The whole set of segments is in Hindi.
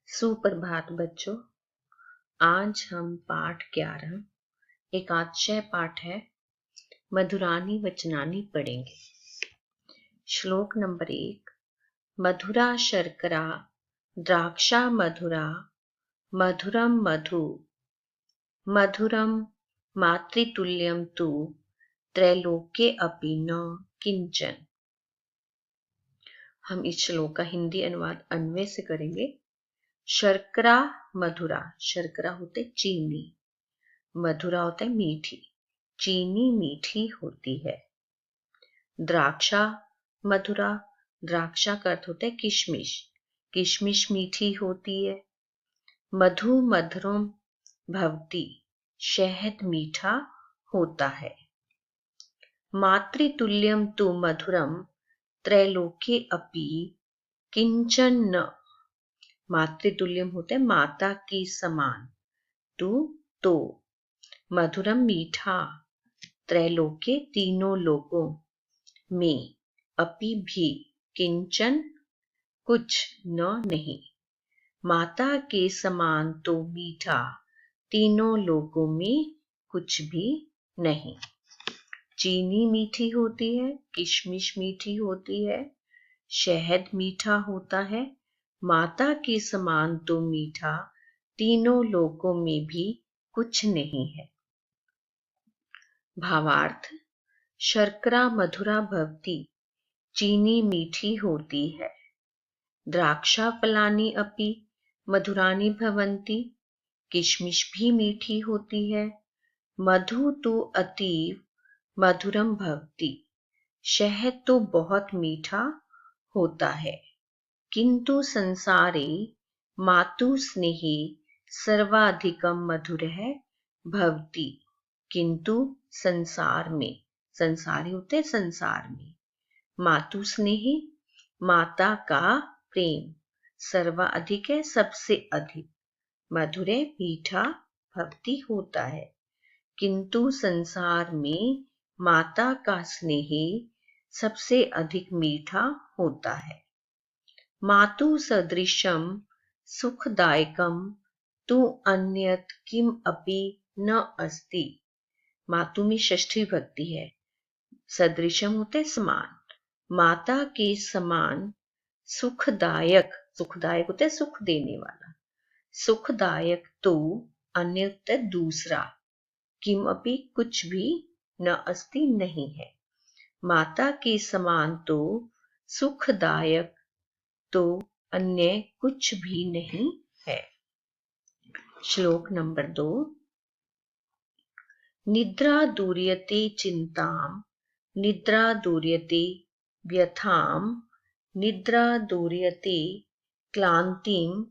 सुप्रभात बच्चों। आज हम पाठ 11 एकादशय पाठ है मधुरानी वचनानी पढ़ेंगे। श्लोक नंबर 1। मधुरा शर्करा द्राक्षा मधुरा मधुरम मधु मधुरम मातृतुल्यम तु त्रैलोक्ये अपि न किंचन। हम इस श्लोक का हिंदी अनुवाद अन्वय से करेंगे। शर्करा मधुरा, शर्करा होते चीनी, मधुरा होता है मीठी, चीनी मीठी होती है। द्राक्षा मधुरा, द्राक्षा का अर्थ होता है किशमिश, किशमिश मीठी होती है। मधु मधुरम भवति, शहद मीठा होता है। मातृतुल्यम तु मधुरम त्रैलोक्ये अपि किंचन न, मातृतुल्यम होते माता की समान, तो मधुरम मीठा, त्रैलोक्य तीनों लोकों में, अपि भी, किंचन कुछ, न नहीं, माता के समान तो मीठा, तीनों लोकों में कुछ भी नहीं। चीनी मीठी होती है, किशमिश मीठी होती है, शहद मीठा होता है, माता के समान तो मीठा, तीनों लोकों में भी कुछ नहीं है। भावार्थ, शर्करा मधुरा भवति, चीनी मीठी होती है। द्राक्षा फलानि अपि मधुरानि भवन्ति, किशमिश भी मीठी होती है। मधु तो अतीव मधुरम भवति, शहद तो बहुत मीठा होता है। किंतु संसारे मातु स्नेहि सर्वाधिकम मधुरः भवति, किंतु संसार में, संसारी होते संसार में, मातु स्नेहि माता का प्रेम, सर्वाधिक है सबसे अधिक, मधुरे मीठा भक्ति होता है। किंतु संसार में माता का स्नेह सबसे अधिक मीठा होता है। मातु सदृशम सुखदायकम तु अन्यत किम अपि न अस्ति। मातु में षष्ठी विभक्ति है। सदृशम होते समान, माता के समान सुखदायक, सुखदायक होते सुख देने वाला, सुखदायक तो अन्यत दूसरा, किम अपि कुछ भी, न अस्ति नहीं है। माता के समान तो सुखदायक तो अन्य कुछ भी नहीं है। श्लोक नंबर 2। निद्रा दूर्यते चिंताम, निद्रा दूर्यते व्यथाम, निद्रा दूर्यते क्लांतिम,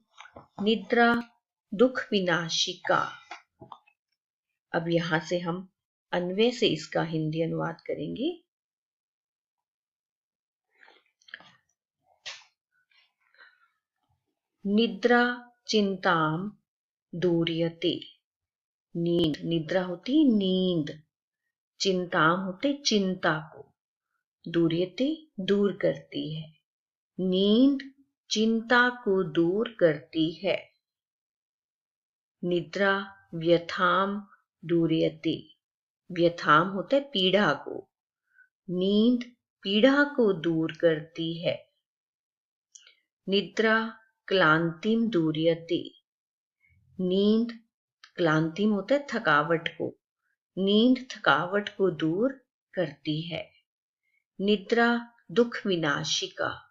निद्रा दुख विनाशिका। अब यहां से हम अन्वय से इसका हिंदी अनुवाद करेंगे। निद्रा चिंताम दूर्यते, नींद, निद्रा होती नींद, चिंताम होते चिंता को, दूर्यते दूर करती है, नींद चिंता को दूर करती है। निद्रा व्यथाम दूर्यते, व्यथाम होते पीड़ा को, नींद पीड़ा को दूर करती है। निद्रा क्लांतिम दूर्यते, नींद क्लांतिम होता है थकावट को, नींद थकावट को दूर करती है। निद्रा दुख विनाशिका,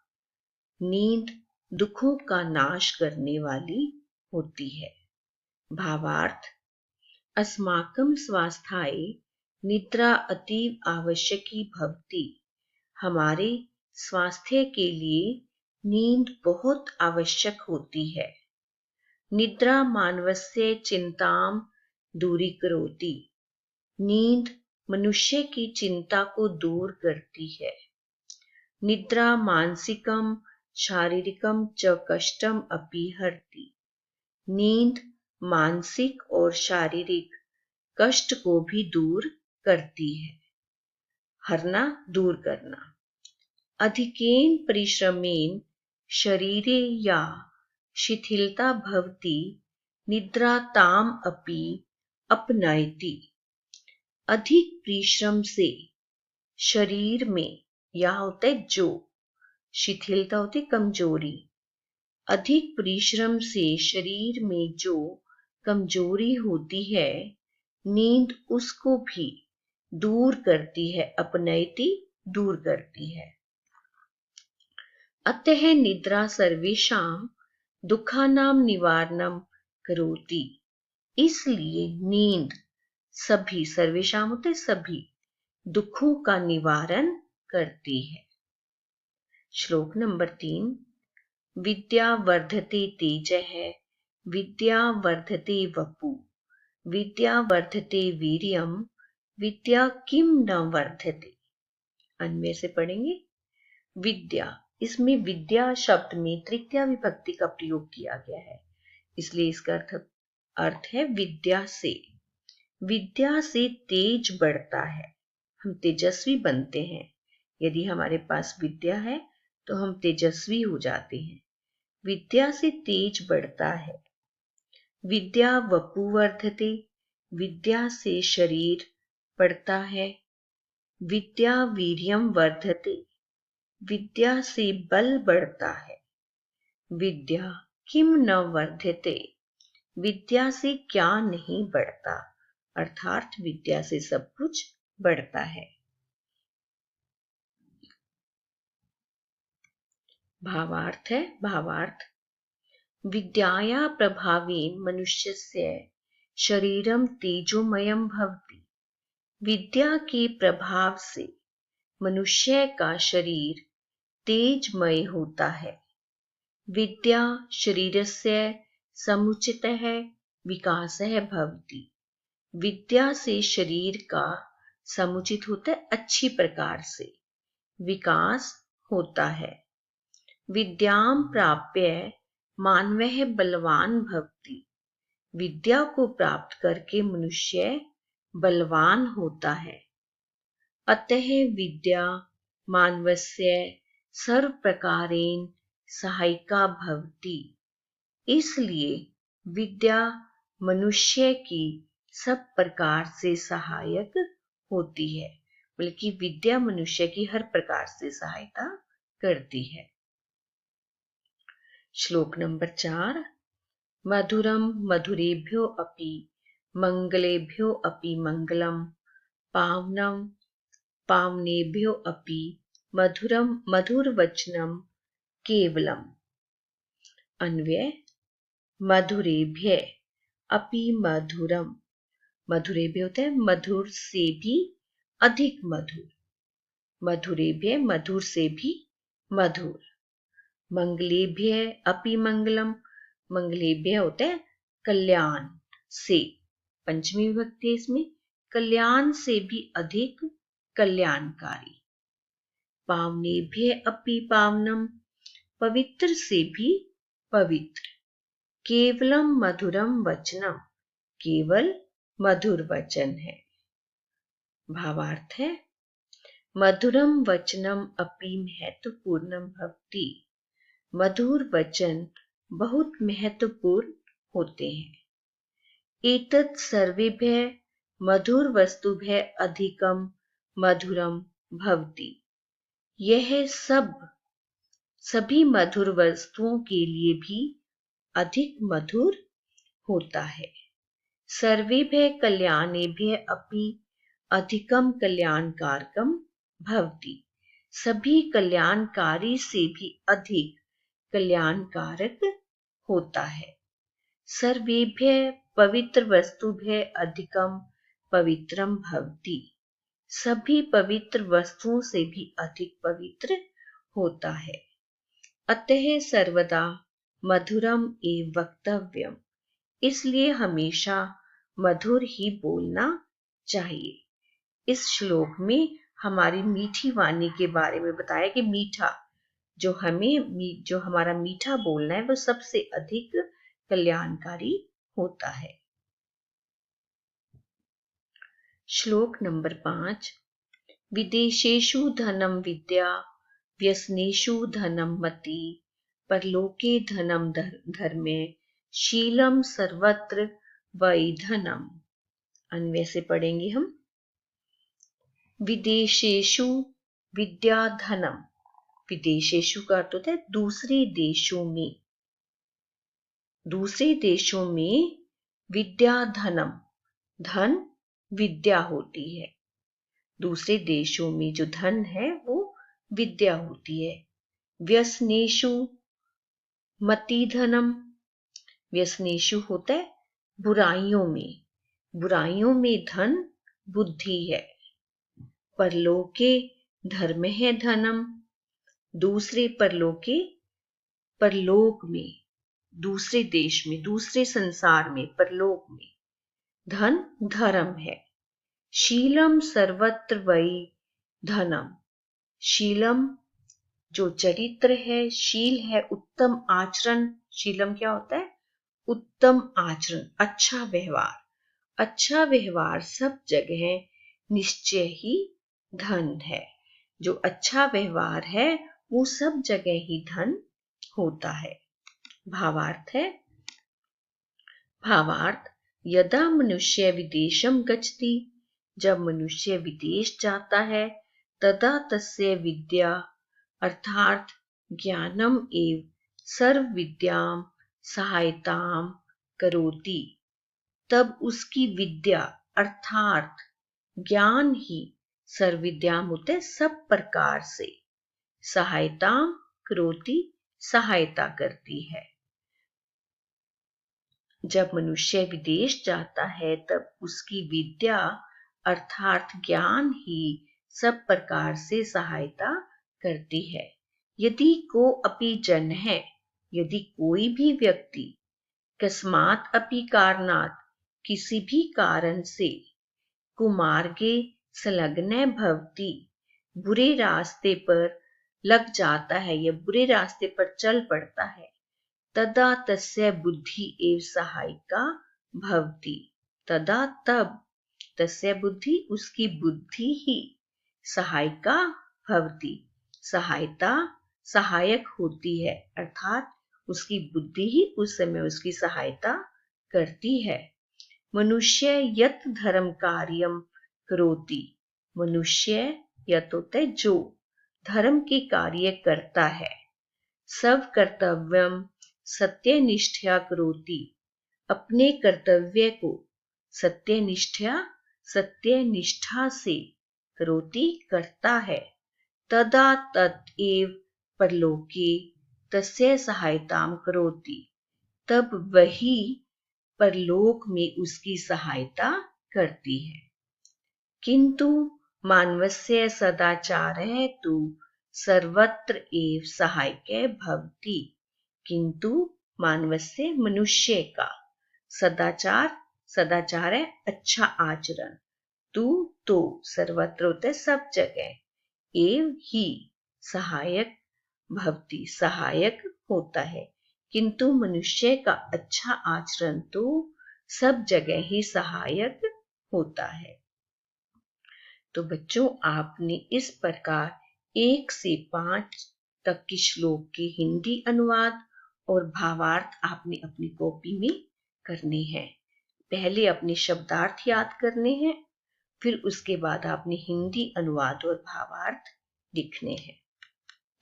नींद दुखों का नाश करने वाली होती है। भावार्थ, अस्माकं स्वास्थाय निद्रा अतीव आवश्यकी भवति, हमारे स्वास्थ्य के लिए नींद बहुत आवश्यक होती है। निद्रा मानवस्य चिंताम दूरीकरोति, नींद मनुष्य की चिंता को दूर करती है। निद्रा मानसिकम शारीरिकम च कष्टम अपि हरति, नींद मानसिक और शारीरिक कष्ट को भी दूर करती है। हरना दूर करना। अधिकेन परिश्रमेन शरीरे या शिथिलता भवति निद्राताम अपि अपनयति। अधिक परिश्रम से शरीर में, या होता है जो, शिथिलता होती कमजोरी, अधिक परिश्रम से शरीर में जो कमजोरी होती है, नींद उसको भी दूर करती है, अपनयति दूर करती है। अतः निद्रा सर्वेषां दुखानां निवारणं करोति। इसलिए नींद सभी, सर्वेषां होते सभी, दुखों का निवारण करती है। श्लोक नंबर 3। विद्या वर्धते तेजः, विद्या वर्धते वपु, विद्या वर्धते वीर्यं, विद्या किम न वर्धते। अन्वय से पढ़ेंगे। विद्या, इसमें विद्या शब्द में तृतीया विभक्ति का प्रयोग किया गया है, इसलिए इसका अर्थ है विद्या से। विद्या से तेज बढ़ता है, हम तेजस्वी बनते हैं। यदि हमारे पास विद्या है तो हम तेजस्वी हो जाते हैं। विद्या से तेज बढ़ता है। विद्या वपु वर्धते, विद्या से शरीर बढ़ता है। विद्या वीर्यम वर्धते, विद्या से बल बढ़ता है। विद्या किम न वर्धते, विद्या से क्या नहीं बढ़ता, अर्थात विद्या से सब कुछ बढ़ता है। भावार्थ है, भावार्थ। विद्याया प्रभावेन मनुष्यस्य शरीरम तेजोमयम भवति। विद्या के प्रभाव से मनुष्य का शरीर तेजमय होता है। विद्या शरीरस्य समुचितः विकासः भवति। विद्या से शरीर का समुचित होता है, अच्छी प्रकार से विकास होता है। विद्याम प्राप्य मानवः बलवान भवति। विद्या को प्राप्त करके मनुष्य बलवान होता है। अतः विद्या मानवस्य सर्व प्रकारेण सहायिका भवति। इसलिए विद्या मनुष्य की सब प्रकार से सहायक होती है, बल्कि विद्या मनुष्य की हर प्रकार से सहायता करती है। श्लोक नंबर 4। मधुरम मधुरेभ्यो अपि मंगलेभ्यो अपि मंगलम, पावनम पावनेभ्यो अपि मधुरम मधुरवचनम केवलम। अन्वय। मधुरेभ्य अपि मधुरम, मधुरेभ्य होता है मधुर से भी अधिक मधुर, मधुरेभ्य मधुर से भी मधुर। मंगलेभ्य अपि मंगलम, मंगलेभ्य होता है कल्याण से, पंचमी विभक्ति है इसमें, कल्याण से भी अधिक कल्याणकारी। पावनेभ्य अपि पावनम, पवित्र से भी पवित्र। केवलम मधुरम वचनम, केवल मधुर वचन है। भावार्थ है। मधुरम वचनम अपि महत्वपूर्णम भवति। मधुर वचन बहुत महत्वपूर्ण होते हैं। एतत् सर्वेभ्यः मधुर वस्तुभ्यः अधिकम मधुरम भवति। यह सभी मधुर वस्तुओं के लिए भी अधिक मधुर होता है। सर्वेभ्यः कल्याणेभ्यः अपि अधिकम कल्याणकारकम भवति। सभी कल्याणकारी से भी अधिक कल्याणकारक होता है। सर्वेभ्यः पवित्र वस्तुभ्यः अधिकम पवित्रम भवति। सभी पवित्र वस्तुओं से भी अधिक पवित्र होता है। अतः सर्वदा मधुरम एव वक्तव्यम, इसलिए हमेशा मधुर ही बोलना चाहिए। इस श्लोक में हमारी मीठी वाणी के बारे में बताया कि मीठा, जो हमारा मीठा बोलना है वो सबसे अधिक कल्याणकारी होता है। श्लोक नंबर 5। विदेशेषु धनम विद्या, व्यसनेषु धनम मति, परलोके धनम धर्मे शीलम सर्वत्र वैधनम। अन्वय से पढ़ेंगे हम। विदेशेषु विद्याधनम। विदेशेषु का अर्थ होता है दूसरे देशों में। दूसरे देशों में विद्याधनम, धन विद्या होती है। दूसरे देशों में जो धन है वो विद्या होती है। व्यसनेषु मतिधनम। व्यसनेषु होता है बुराइयों में। बुराइयों में धन बुद्धि है। परलोके धर्म है धनम। दूसरे परलोके, परलोक में, दूसरे देश में, दूसरे संसार में, परलोक में धन धर्म है। शीलम सर्वत्र वै धनम। शीलम जो चरित्र है, शील है उत्तम आचरण। शीलम क्या होता है? उत्तम आचरण, अच्छा व्यवहार। अच्छा व्यवहार सब जगह निश्चय ही धन है। जो अच्छा व्यवहार है वो सब जगह ही धन होता है। भावार्थ है। भावार्थ, यदा मनुष्य विदेशम गच्छति, जब मनुष्य विदेश जाता है, तदा तस्य विद्या अर्थात ज्ञानम एव सर्व विद्याम सहायताम करोति, तब उसकी विद्या अर्थात ज्ञान ही सर्व विद्याम होते सब प्रकार से, सहायताम करोति सहायता करती है। जब मनुष्य विदेश जाता है तब उसकी विद्या अर्थात ज्ञान ही सब प्रकार से सहायता करती है। यदि को अपि जन है, यदि कोई भी व्यक्ति कस्मात अपि कारणात किसी भी कारण से कुमार्गे संलग्न भवति बुरे रास्ते पर लग जाता है या बुरे रास्ते पर चल पड़ता है, तदा तस्य बुद्धि एव सहायिका भवति, तदा तब तस्य बुद्धि उसकी बुद्धि ही सहायिका भवति सहायता सहायक होती है, अर्थात उसकी बुद्धि ही उस समय उसकी सहायता करती है। मनुष्य यत धर्म कार्यम करोति, मनुष्य यत होता है जो धर्म के कार्य करता है, सब कर्तव्यम सत्यनिष्ठया करोति, अपने कर्तव्य को सत्यनिष्ठा से करोति करता है, तदा तत्एव परलोके तस्य सहायताम करोति, तब वही परलोक में उसकी सहायता करती है। किंतु मानवस्य सदाचारः तु सर्वत्र एव सहायक भवति, किंतु मानवस्य मनुष्य का सदाचार है अच्छा आचरण, तू तो सर्वत्र होता है सब जगह, एव ही सहायक भवति सहायक होता है, किंतु मनुष्य का अच्छा आचरण तो सब जगह ही सहायक होता है। तो बच्चों, आपने इस प्रकार 1 से 5 तक के श्लोक के हिंदी अनुवाद और भावार्थ आपने अपनी कॉपी में करने हैं। पहले अपने शब्दार्थ याद करने हैं, फिर उसके बाद आपने हिंदी अनुवाद और भावार्थ लिखने हैं।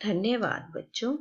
धन्यवाद बच्चों।